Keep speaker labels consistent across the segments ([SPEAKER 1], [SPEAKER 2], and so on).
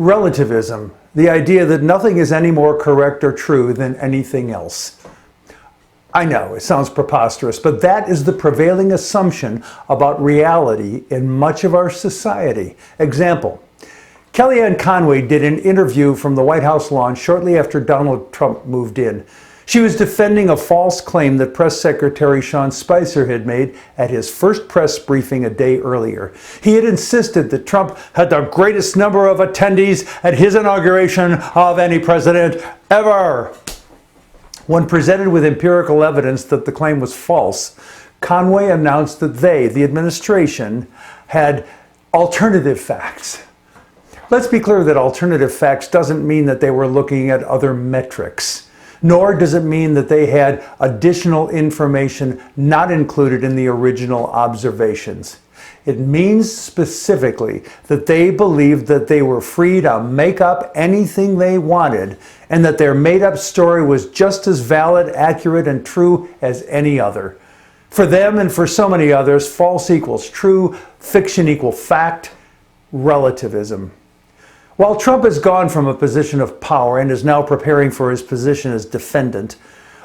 [SPEAKER 1] Relativism, the idea that nothing is any more correct or true than anything else. I know, it sounds preposterous, but that is the prevailing assumption about reality in much of our society. Example, Kellyanne Conway did an interview from the White House lawn shortly after Donald Trump moved in. She was defending a false claim that Press Secretary Sean Spicer had made at his first press briefing a day earlier. He had insisted that Trump had the greatest number of attendees at his inauguration of any president ever. When presented with empirical evidence that the claim was false, Conway announced that they, the administration, had alternative facts. Let's be clear that alternative facts doesn't mean that they were looking at other metrics. Nor does it mean that they had additional information not included in the original observations. It means specifically that they believed that they were free to make up anything they wanted and that their made-up story was just as valid, accurate, and true as any other. For them and for so many others, false equals true, fiction equals fact, relativism. While Trump has gone from a position of power and is now preparing for his position as defendant,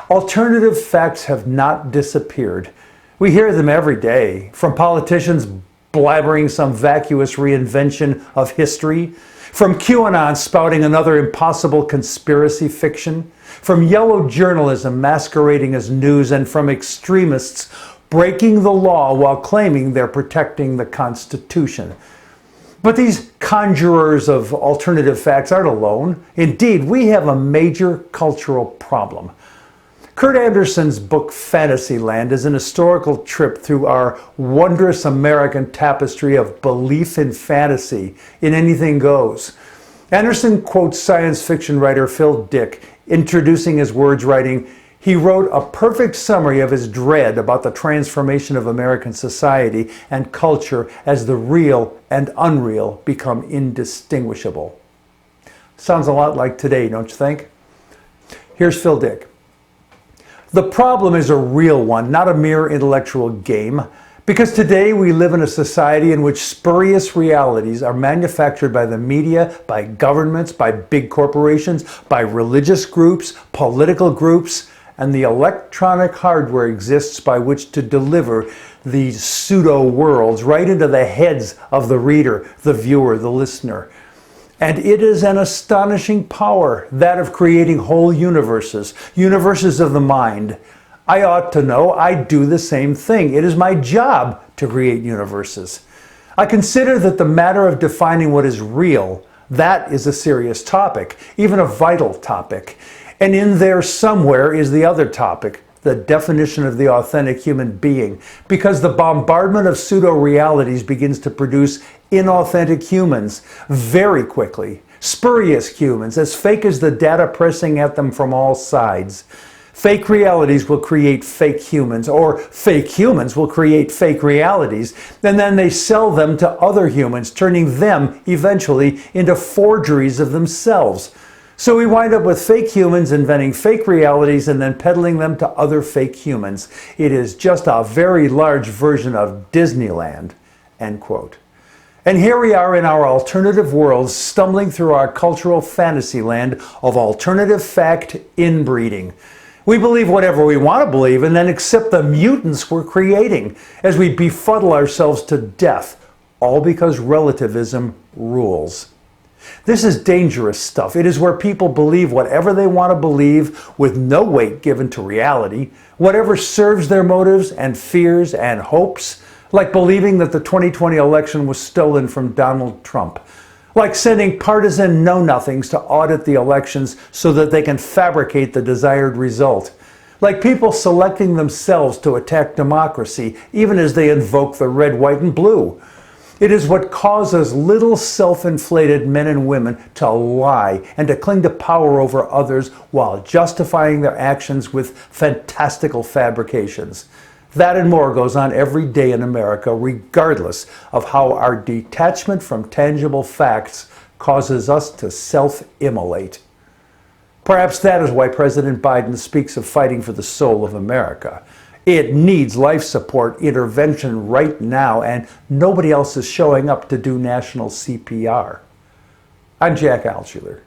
[SPEAKER 1] alternative facts have not disappeared. We hear them every day, from politicians blabbering some vacuous reinvention of history, from QAnon spouting another impossible conspiracy fiction, from yellow journalism masquerading as news, and from extremists breaking the law while claiming they're protecting the Constitution. But these conjurers of alternative facts aren't alone. Indeed, we have a major cultural problem. Kurt Andersen's book Fantasyland is an historical trip through our wondrous American tapestry of belief in fantasy, in anything goes. Andersen quotes science fiction writer Phil Dick, introducing his words, writing, "He wrote a perfect summary of his dread about the transformation of American society and culture as the real and unreal become indistinguishable." Sounds a lot like today, don't you think? Here's Phil Dick. "The problem is a real one, not a mere intellectual game, because today we live in a society in which spurious realities are manufactured by the media, by governments, by big corporations, by religious groups, political groups, and the electronic hardware exists by which to deliver these pseudo-worlds right into the heads of the reader, the viewer, the listener. And it is an astonishing power, that of creating whole universes, universes of the mind. I ought to know I do the same thing. It is my job to create universes. I consider that the matter of defining what is real, that is a serious topic, even a vital topic. And in there somewhere is the other topic, the definition of the authentic human being, because the bombardment of pseudo-realities begins to produce inauthentic humans very quickly, spurious humans, as fake as the data pressing at them from all sides. Fake realities will create fake humans, or fake humans will create fake realities, and then they sell them to other humans, turning them eventually into forgeries of themselves. So we wind up with fake humans inventing fake realities and then peddling them to other fake humans. It is just a very large version of Disneyland," end quote. And here we are in our alternative worlds, stumbling through our cultural fantasy land of alternative fact inbreeding. We believe whatever we want to believe and then accept the mutants we're creating as we befuddle ourselves to death, all because relativism rules. This is dangerous stuff. It is where people believe whatever they want to believe with no weight given to reality, whatever serves their motives and fears and hopes, like believing that the 2020 election was stolen from Donald Trump, like sending partisan know-nothings to audit the elections so that they can fabricate the desired result, like people selecting themselves to attack democracy even as they invoke the red, white, and blue. It is what causes little self-inflated men and women to lie and to cling to power over others while justifying their actions with fantastical fabrications. That and more goes on every day in America, regardless of how our detachment from tangible facts causes us to self-immolate. Perhaps that is why President Biden speaks of fighting for the soul of America. It needs life support intervention right now, and nobody else is showing up to do national CPR. I'm Jack Altshuler.